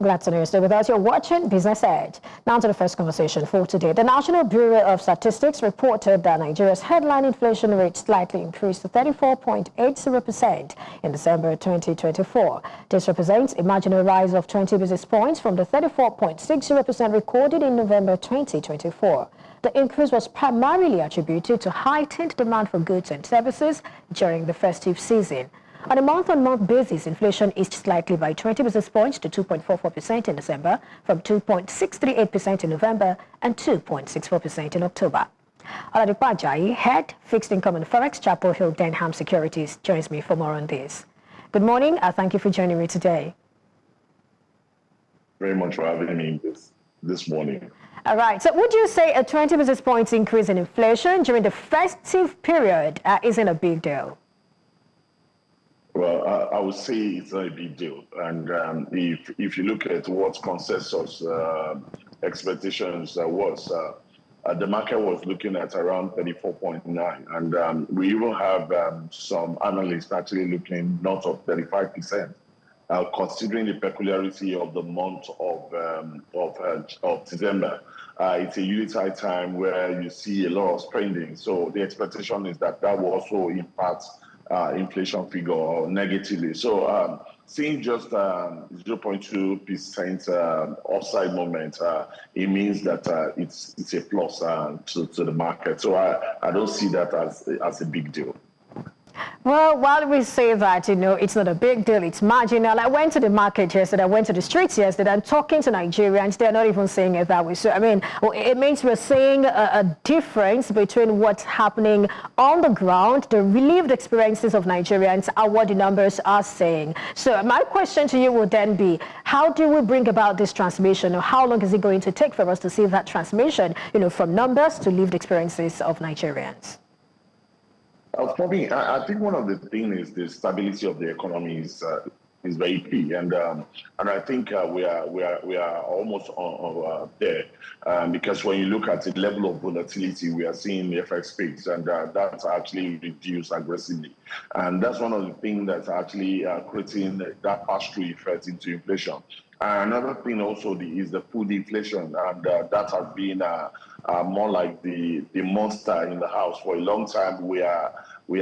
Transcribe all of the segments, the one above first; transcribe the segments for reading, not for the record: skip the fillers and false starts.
Glad to know you stay with us. You're watching Business Edge. Now to the first conversation for today. The National Bureau of Statistics reported that Nigeria's headline inflation rate slightly increased to 34.80% in December 2024. This represents a marginal rise of 20 basis points from the 34.60% recorded in November 2024. The increase was primarily attributed to heightened demand for goods and services during the festive season. On a month-on-month basis, inflation eased slightly by 20 basis points to 2.44% in December, from 2.638% in November and 2.64% in October. Oladipo Ajayi, head fixed income and forex, Chapel Hill Denham Securities, joins me for more on this. Good morning. Thank you for joining me today. Very much for having me this morning. All right. So would you say a 20 basis points increase in inflation during the festive period isn't a big deal? Well, I would say it's not a big deal. And if you look at what consensus expectations was, the market was looking at around 34.9. And we even have some analysts actually looking north of 35%. Considering the peculiarity of the month of December, it's a unitary time where you see a lot of spending. So the expectation is that will also impact inflation figure negatively. So seeing just 0.2% upside moment, it means that it's a plus to the market. So I don't see that as a big deal. Well, while we say that, it's not a big deal, it's marginal. I went to the market yesterday, I went to the streets yesterday, and talking to Nigerians, they're not even saying it that way. So, it means we're seeing a difference between what's happening on the ground, the lived experiences of Nigerians, and what the numbers are saying. So my question to you would then be, how do we bring about this transmission, or how long is it going to take for us to see that transmission, from numbers to lived experiences of Nigerians? For me, I think one of the things is the stability of the economy is very key, and I think we are almost there because when you look at the level of volatility we are seeing in the FX space, and that's actually reduced aggressively, and that's one of the things that's actually creating that pass-through effect into inflation. Another thing also is the food inflation, and that has been more like the monster in the house for a long time. We are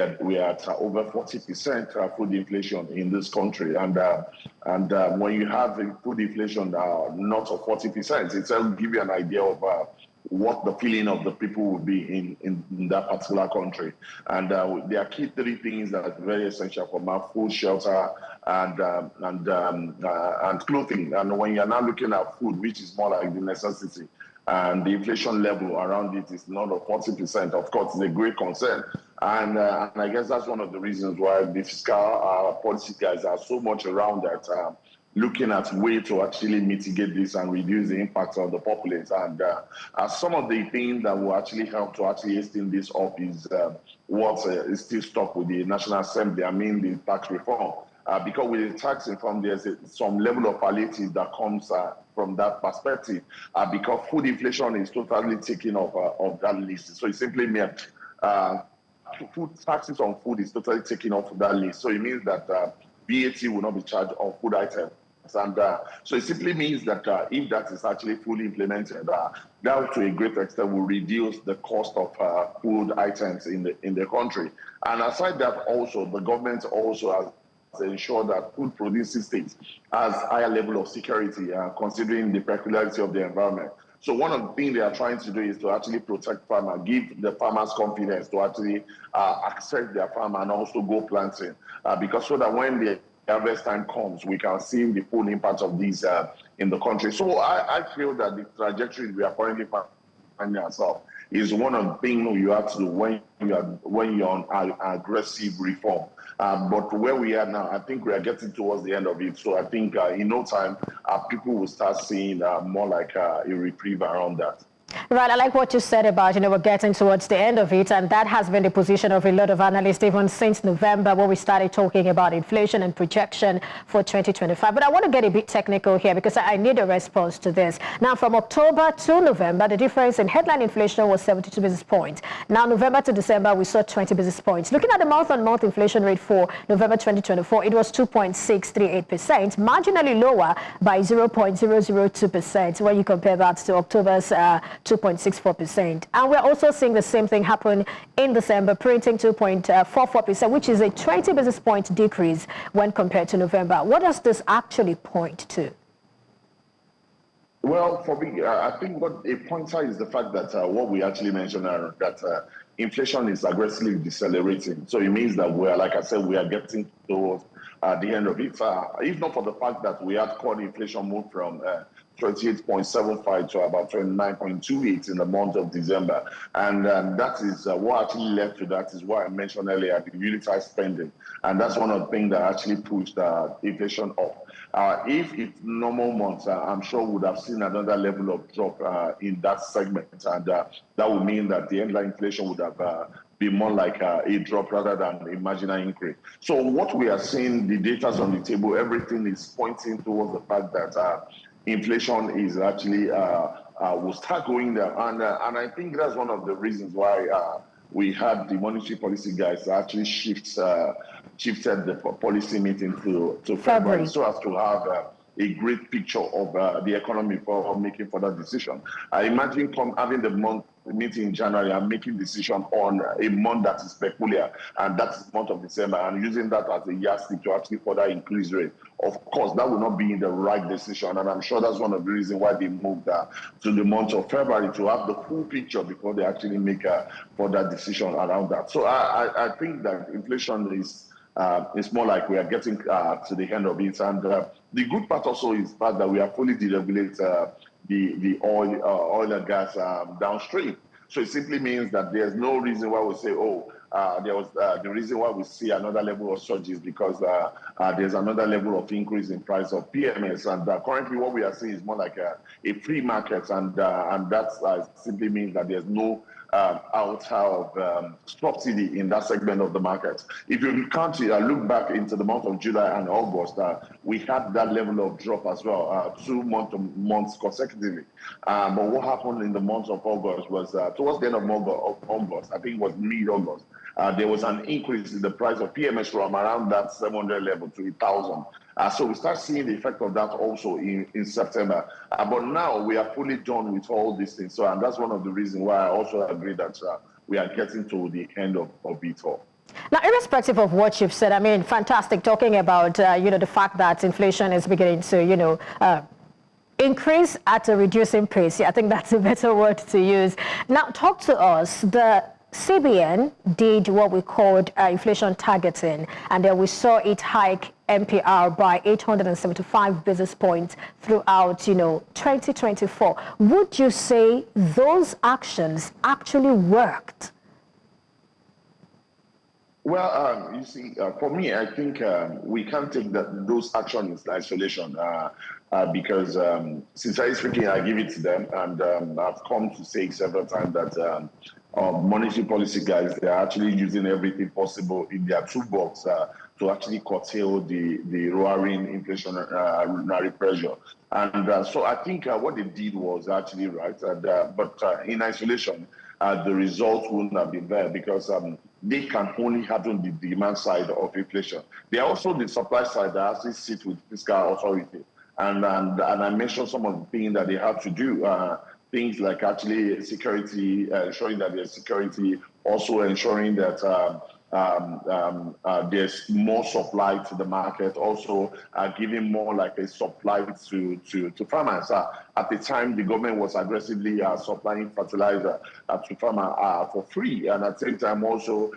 at over 40% food inflation in this country, and when you have a food inflation not of 40%, it will give you an idea of what the feeling of the people will be in that particular country. And there are key three things that are very essential for my food, shelter, and clothing. And when you're now looking at food, which is more like the necessity, and the inflation level around it is not of 40%, of course, it's a great concern. And I guess that's one of the reasons why the fiscal policy guys are so much around that, looking at ways to actually mitigate this and reduce the impact on the populace. And some of the things that will actually help to actually hasten this up is what is still stuck with the National Assembly. I mean, the tax reform. Because with the tax reform, there's some level of palliative that comes from that perspective, because food inflation is totally taken off that list. So it simply means food taxes on food is totally taken off that list. So it means that VAT will not be charged on food items. And so it simply means that if that is actually fully implemented, that to a great extent will reduce the cost of food items in the country. And aside that, also the government also has to ensure that food producing states has higher level of security, considering the peculiarity of the environment. So one of the things they are trying to do is to actually protect farmers, give the farmers confidence to actually access their farm and also go planting, because so that when the harvest time comes, we can see the full impact of these in the country. So I feel that the trajectory we are currently finding ourselves is one of the things you have to do when you're on aggressive reform. But where we are now, I think we are getting towards the end of it. So I think in no time, people will start seeing more like a reprieve around that. Right, I like what you said about, we're getting towards the end of it, and that has been the position of a lot of analysts even since November when we started talking about inflation and projection for 2025. But I want to get a bit technical here because I need a response to this. Now, from October to November, the difference in headline inflation was 72 basis points. Now, November to December, we saw 20 basis points. Looking at the month-on-month inflation rate for November 2024, it was 2.638%, marginally lower by 0.002% when you compare that to October's 2.64%. And we're also seeing the same thing happen in December, printing 2.44%, which is a 20 basis point decrease when compared to November. What does this actually point to? Well, for me, I think what a pointer is the fact that what we actually mentioned, that inflation is aggressively decelerating. So it means that we are, like I said, we are getting towards the end of it. If not for the fact that we had core inflation move from 28.75 to about 29.28 in the month of December. And that is what actually led to that is what I mentioned earlier, the unitized spending. And that's one of the things that actually pushed inflation up. If it's normal months, I'm sure we would have seen another level of drop in that segment. And that would mean that the headline inflation would have be more like a drop rather than a marginal increase. So what we are seeing, the data's on the table, everything is pointing towards the fact that inflation is actually will start going down. And I think that's one of the reasons why we had the monetary policy guys actually shifted the policy meeting to February so as to have a great picture of the economy for making further decision. I imagine having the meeting in January and making decision on a month that is peculiar, and that's the month of December, and using that as a yardstick to actually further increase rate. Of course, that will not be the right decision, and I'm sure that's one of the reasons why they moved to the month of February to have the full picture before they actually make a further decision around that. So I think that inflation is it's more like we are getting to the end of it. And the good part also is that we are fully deregulate the oil and gas downstream. So it simply means that there's no reason why we say, there was the reason why we see another level of surges because there's another level of increase in price of PMS. And currently what we are seeing is more like a free market. And that simply means that there's no out of subsidy in that segment of the market. If you can't look back into the month of July and August, we had that level of drop as well, 2 months consecutively. But what happened in the month of August was towards the end of August, I think it was mid-August, there was an increase in the price of PMS from around that 700 level to 1,000. So we start seeing the effect of that also in September. But now we are fully done with all these things. So and that's one of the reasons why I also agree that we are getting to the end of it all. Now, irrespective of what you've said, I mean, fantastic talking about, the fact that inflation is beginning to, increase at a reducing pace. Yeah, I think that's a better word to use. Now, talk to us. The CBN did what we called inflation targeting, and then we saw it hike MPR by 875 basis points throughout, 2024. Would you say those actions actually worked? Well, you see, for me, I think we can't take those actions in isolation because, sincerely speaking, I give it to them, and I've come to say several times that monetary policy guys, they're actually using everything possible in their toolbox to actually curtail the roaring inflationary pressure. And so I think what they did was actually right, but in isolation, the results wouldn't have been there because they can only handle the demand side of inflation. They are also the supply side that actually sit with fiscal authority. And I mentioned some of the things that they have to do. Things like actually security, ensuring that there's security, also ensuring that there's more supply to the market, also giving more like a supply to farmers. At the time, the government was aggressively supplying fertilizer to farmers for free, and at the same time also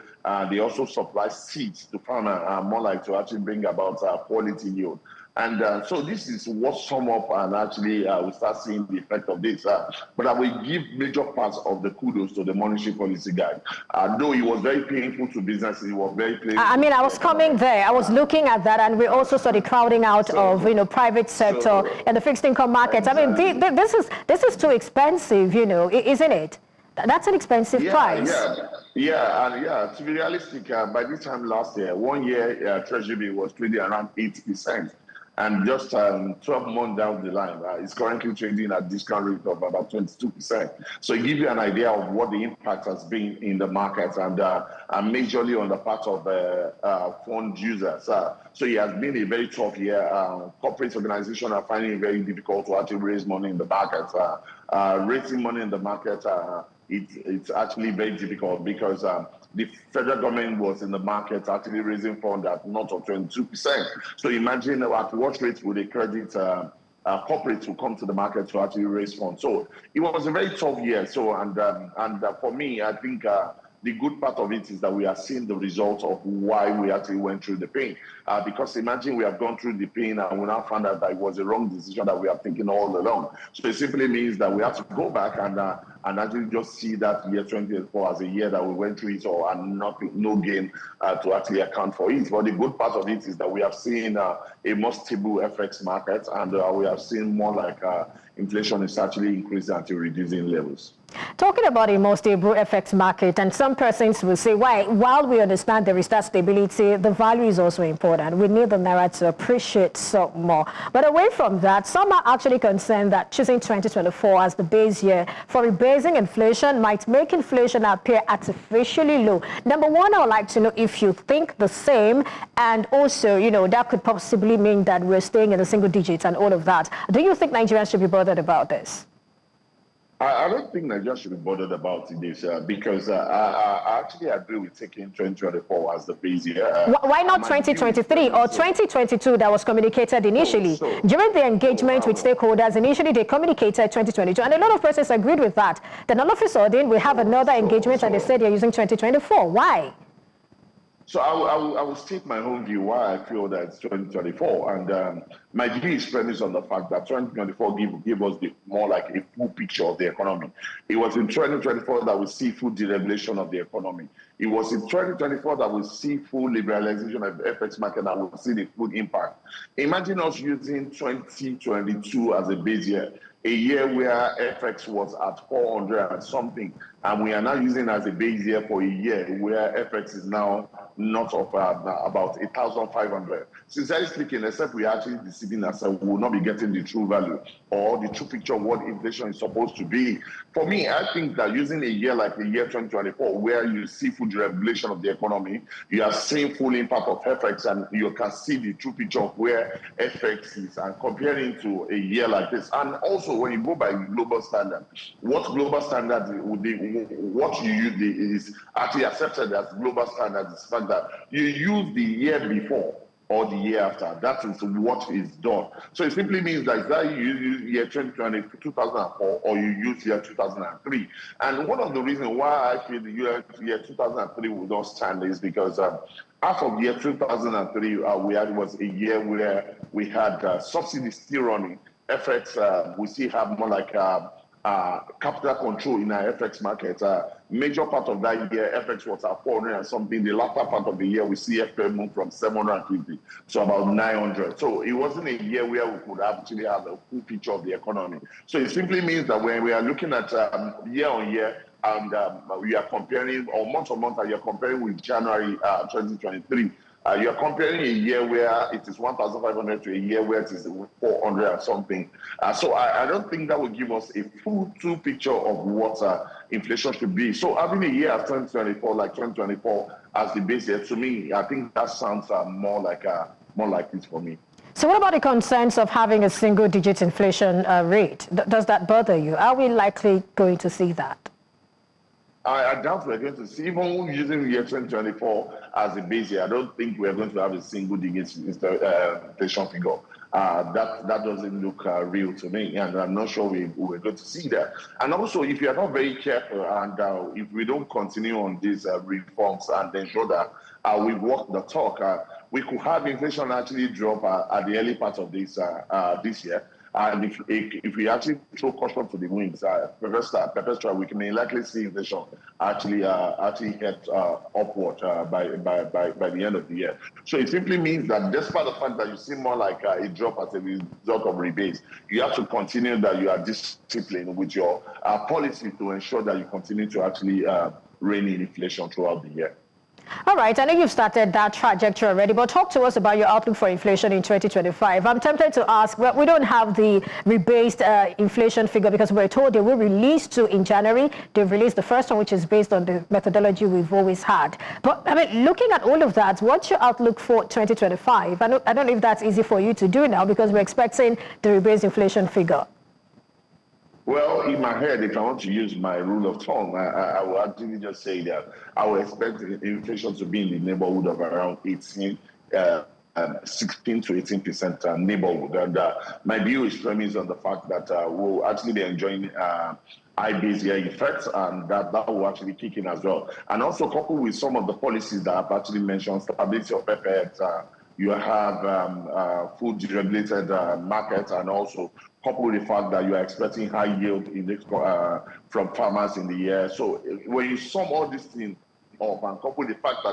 they also supply seeds to farmers more like to actually bring about quality yield. And so this is what sum up, and actually we start seeing the effect of this. But I will give major parts of the kudos to the monetary policy guide. Though it was very painful to businesses, it was very painful. I mean, I was coming there. I was looking at that, and we also saw the crowding out of private sector and the fixed income markets. Exactly. I mean, this is too expensive, isn't it? That's an expensive price. And to be realistic, by this time last year, 1 year Treasury bill was trading around 8%. And just 12 months down the line, it's currently trading at discount rate of about 22%. So it gives you an idea of what the impact has been in the market, and majorly on the part of fund users. So it has been a very tough year. Corporate organizations are finding it very difficult to actually raise money in the market. Raising money in the market, it's actually very difficult because the federal government was in the market actually raising funds at not of 22%. So imagine at what rate would a credit corporate to come to the market to actually raise funds. So it was a very tough year. So and for me, I think the good part of it is that we are seeing the results of why we actually went through the pain. Because imagine we have gone through the pain and we now found out that it was a wrong decision that we have taken all along. So it simply means that we have to go back and actually just see that year 2024 as a year that we went through it all and no gain to actually account for it. But the good part of it is that we have seen a more stable FX market, and we have seen more like inflation is actually increasing until reducing levels. Talking about a more stable FX market, and some persons will say, while we understand there is that stability, the value is also important. We need the naira to appreciate some more. But away from that, some are actually concerned that choosing 2024 as the base year for rebasing inflation might make inflation appear artificially low. Number one, I would like to know if you think the same, and also, that could possibly mean that we're staying in the single digits and all of that. Do you think Nigerians should be bothered about this? I don't think Nigeria should be bothered about this because I actually agree with taking 2024 as the base year. Why not 2023 or 2022 that was communicated initially? During the engagement with stakeholders, initially they communicated 2022, and a lot of persons agreed with that. Then all of a sudden, we have another engagement and they said they're using 2024. Why? So I will state my own view why I feel that it's 2024, and my view is premised on the fact that 2024 give us more like a full picture of the economy. It was in 2024 that we see full deregulation of the economy. It was in 2024 that we see full liberalization of the FX market and we'll see the full impact. Imagine us using 2022 as a base year, a year where FX was at 400 and something, and we are now using as a base year for a year where FX is now not of about 1,500. Sincerely speaking, except we are actually deceiving ourselves, we will not be getting the true value or the true picture of what inflation is supposed to be. For me, I think that using a year like the year 2024, where you see full deregulation of the economy, you are seeing full impact of FX, and you can see the true picture of where FX is, and comparing to a year like this. And also, when you go by global standard, what global standard would be, what you use is actually accepted as global standard is the fact that you use the year before or the year after. That is what is done. So it simply means that either you use year 2020, 2004, or you use year 2003. And one of the reasons why I feel the year 2003 would not stand is because half of year 2003 was a year where we had subsidies still running. FX, we still have more like capital control in our FX market. Major part of that year, FX was at 400 and something. The latter part of the year, we see FX move from 750 to about 900. So it wasn't a year where we could actually have a full picture of the economy. So it simply means that when we are looking at year on year, and we are comparing, or month on month, you're comparing with January 2023. You're comparing a year where it is 1,500 to a year where it is 400 or something. So I don't think that will give us a full true picture of what inflation should be. So having a year of 2024, like 2024, as the base year, to me, I think that sounds more like it for me. So what about the concerns of having a single-digit inflation rate? Does that bother you? Are we likely going to see that? I doubt we're going to see, even using the year 2024 as a base year, I don't think we're going to have a single-digit inflation figure. That doesn't look real to me, and I'm not sure we're going to see that. And also, if you're not very careful, and if we don't continue on these reforms and ensure that we walk the talk, we could have inflation actually drop at the early part of this year. And if we actually throw caution to the winds, perpetual, we may likely see inflation actually head upward by the end of the year. So it simply means that despite the fact that you see more like a drop as a result of rebates, you have to continue that you are disciplined with your policy to ensure that you continue to actually rein in inflation throughout the year. All right, I know you've started that trajectory already, but talk to us about your outlook for inflation in 2025. I'm tempted to ask, well, we don't have the rebased inflation figure because we're told they will release two in January. They've released the first one, which is based on the methodology we've always had. But I mean, looking at all of that, what's your outlook for 2025? I don't know if that's easy for you to do now because we're expecting the rebased inflation figure. Well, in my head, if I want to use my rule of thumb, I will actually just say that I would expect inflation to be in the neighborhood of around 16 to 18% neighborhood. And my view is premised on the fact that we'll actually be enjoying high base year effects, and that will actually kick in as well. And also coupled with some of the policies that I've actually mentioned, stability of FX, you have food-regulated markets, and also coupled with the fact that you are expecting high yield from farmers in the year. So when you sum all these things up and couple the fact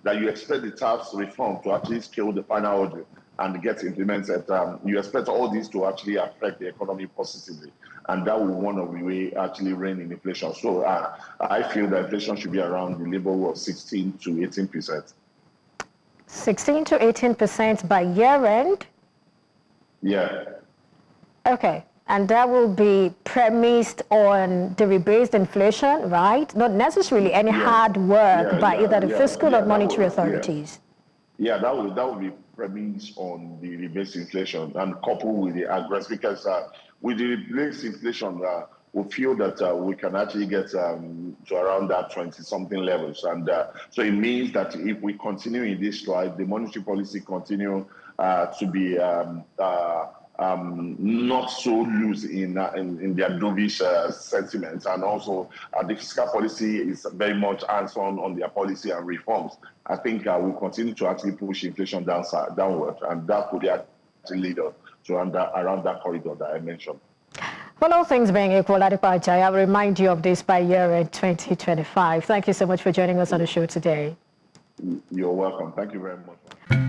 that you expect the tax reform to actually scale the final order and get implemented, you expect all these to actually affect the economy positively, and that will one of the way actually rein in inflation. So I feel that inflation should be around the level of 16 to 18%. 16 to 18% by year end? Yeah. Okay, and that will be premised on the rebased inflation, right? Not necessarily any hard work by either the fiscal or monetary authorities. Yeah, that would be premised on the rebased inflation and coupled with the aggressive, because with the rebased inflation, we feel that we can actually get to around that 20-something levels. And so it means that if we continue in this stride, the monetary policy continue to be not so loose in their dovish sentiments, and also the fiscal policy is very much hands-on their policy and reforms. I think we'll continue to actually push inflation downward, and that could actually lead us to around that corridor that I mentioned. Well, all things being equal, Oladipo Ajayi, I'll remind you of this by year-end 2025. Thank you so much for joining us on the show today. You're welcome. Thank you very much.